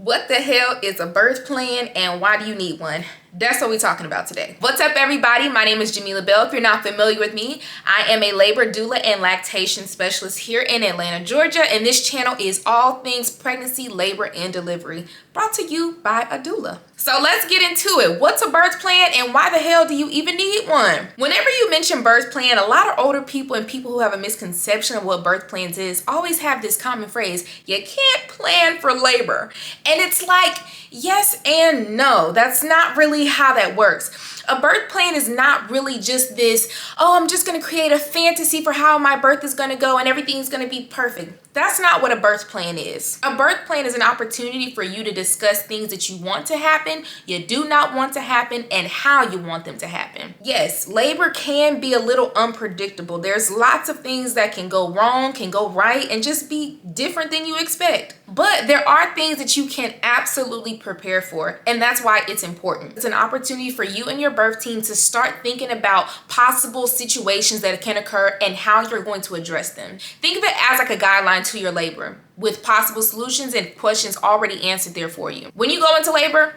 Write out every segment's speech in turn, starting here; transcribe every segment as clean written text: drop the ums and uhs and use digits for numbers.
What the hell is a birth plan and why do you need one? That's what we're talking about today. What's up, everybody? My name is Jamila Bell. If you're not familiar with me, I am a labor doula and lactation specialist here in Atlanta, Georgia, and this channel is all things pregnancy, labor, and delivery, brought to you by a doula. So let's get into it. What's a birth plan and why the hell do you even need one? Whenever you mention birth plan, a lot of older people and people who have a misconception of what birth plans is always have this common phrase, you can't plan for labor. And it's like, yes and no. That's not really how that works. A birth plan is not really just this, oh, I'm just going to create a fantasy for how my birth is going to go and everything's going to be perfect. That's not what a birth plan is. A birth plan is an opportunity for you to discuss things that you want to happen, you do not want to happen, and how you want them to happen. Yes, labor can be a little unpredictable. There's lots of things that can go wrong, can go right, and just be different than you expect. But there are things that you can absolutely prepare for, and that's why it's important. It's an opportunity for you and your birth team to start thinking about possible situations that can occur and how you're going to address them. Think of it as like a guideline to your labor with possible solutions and questions already answered there for you. When you go into labor,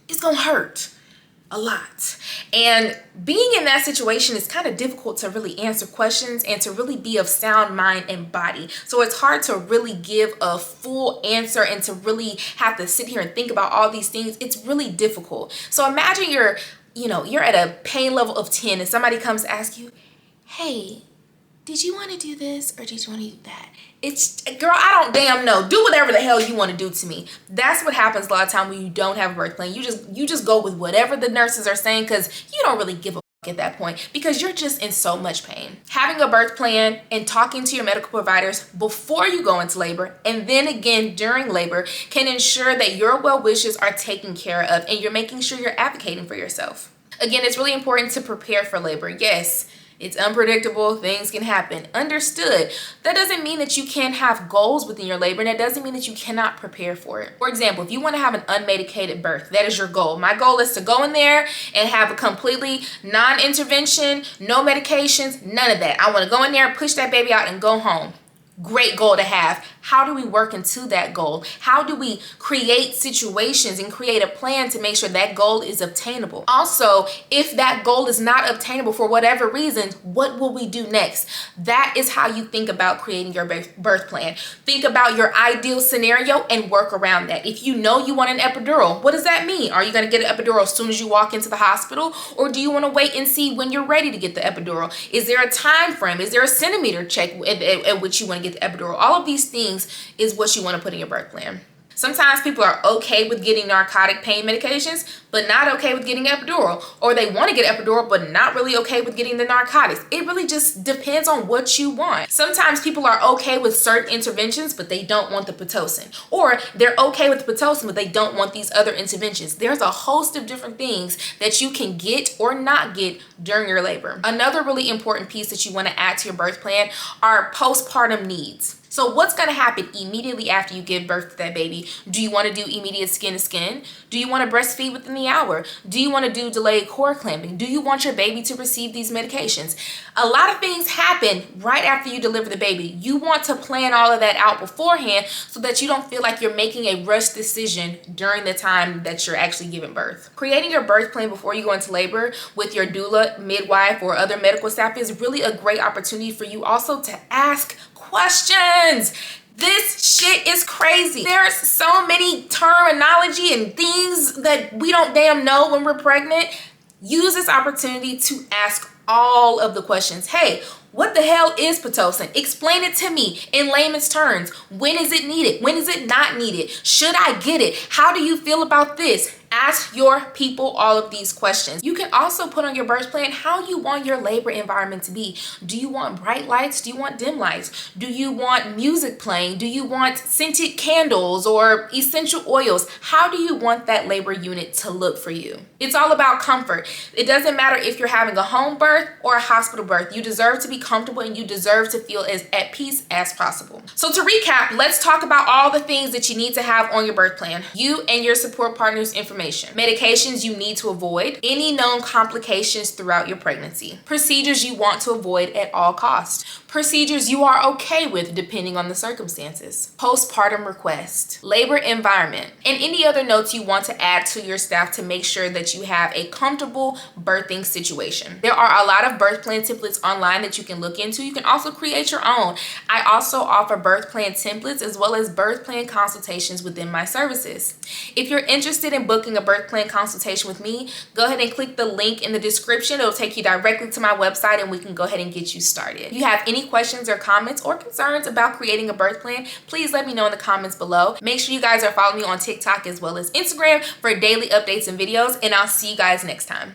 it's gonna hurt a lot. And being in that situation is kind of difficult to really answer questions and to really be of sound mind and body. So it's hard to really give a full answer and to really have to sit here and think about all these things. It's really difficult. So imagine you're at a pain level of 10 and somebody comes to ask you, hey, did you want to do this or did you want to do that? It's, girl, I don't damn know. Do whatever the hell you want to do to me. That's what happens a lot of time when you don't have a birth plan. You just go with whatever the nurses are saying because you don't really give a fuck at that point because you're just in so much pain. Having a birth plan and talking to your medical providers before you go into labor and then again during labor can ensure that your well wishes are taken care of and you're making sure you're advocating for yourself. Again, it's really important to prepare for labor. Yes, it's unpredictable, things can happen. Understood. That doesn't mean that you can't have goals within your labor, and that doesn't mean that you cannot prepare for it. For example, if you want to have an unmedicated birth, that is your goal. My goal is to go in there and have a completely non-intervention, no medications, none of that. I want to go in there, push that baby out, and go home. Great goal to have. How do we work into that goal? How do we create situations and create a plan to make sure that goal is obtainable? Also, if that goal is not obtainable for whatever reason, what will we do next? That is how you think about creating your birth plan. Think about your ideal scenario and work around that. If you know you want an epidural, what does that mean? Are you going to get an epidural as soon as you walk into the hospital? Or do you want to wait and see when you're ready to get the epidural? Is there a time frame? Is there a centimeter check at which you want to get the epidural? All of these things is what you want to put in your birth plan. Sometimes people are okay with getting narcotic pain medications, but not okay with getting epidural. Or they want to get epidural, but not really okay with getting the narcotics. It really just depends on what you want. Sometimes people are okay with certain interventions, but they don't want the Pitocin. Or they're okay with the Pitocin, but they don't want these other interventions. There's a host of different things that you can get or not get during your labor. Another really important piece that you want to add to your birth plan are postpartum needs. So what's going to happen immediately after you give birth to that baby? Do you want to do immediate skin to skin? Do you want to breastfeed within the hour? Do you want to do delayed cord clamping? Do you want your baby to receive these medications? A lot of things happen right after you deliver the baby. You want to plan all of that out beforehand so that you don't feel like you're making a rushed decision during the time that you're actually giving birth. Creating your birth plan before you go into labor with your doula, midwife, or other medical staff is really a great opportunity for you also to ask questions. This shit is crazy. There's so many terminology and things that we don't damn know when we're pregnant. Use this opportunity to ask all of the questions. Hey, what the hell is Pitocin? Explain it to me in layman's terms. When is it needed? When is it not needed? Should I get it? How do you feel about this? Ask your people all of these questions. You can also put on your birth plan how you want your labor environment to be. Do you want bright lights? Do you want dim lights? Do you want music playing? Do you want scented candles or essential oils? How do you want that labor unit to look for you? It's all about comfort. It doesn't matter if you're having a home birth or a hospital birth. You deserve to be comfortable and you deserve to feel as at peace as possible. So to recap, let's talk about all the things that you need to have on your birth plan. You and your support partner's information. Medications you need to avoid. Any known complications throughout your pregnancy. Procedures you want to avoid at all costs. procedures you are okay with depending on the circumstances, postpartum request, labor environment, and any other notes you want to add to your staff to make sure that you have a comfortable birthing situation. There are a lot of birth plan templates online that you can look into. You can also create your own. I also offer birth plan templates as well as birth plan consultations within my services. If you're interested in booking a birth plan consultation with me, go ahead and click the link in the description. It'll take you directly to my website and we can go ahead and get you started. If you have any questions or comments or concerns about creating a birth plan, please let me know in the comments below. Make sure you guys are following me on TikTok as well as Instagram for daily updates and videos, and I'll see you guys next time.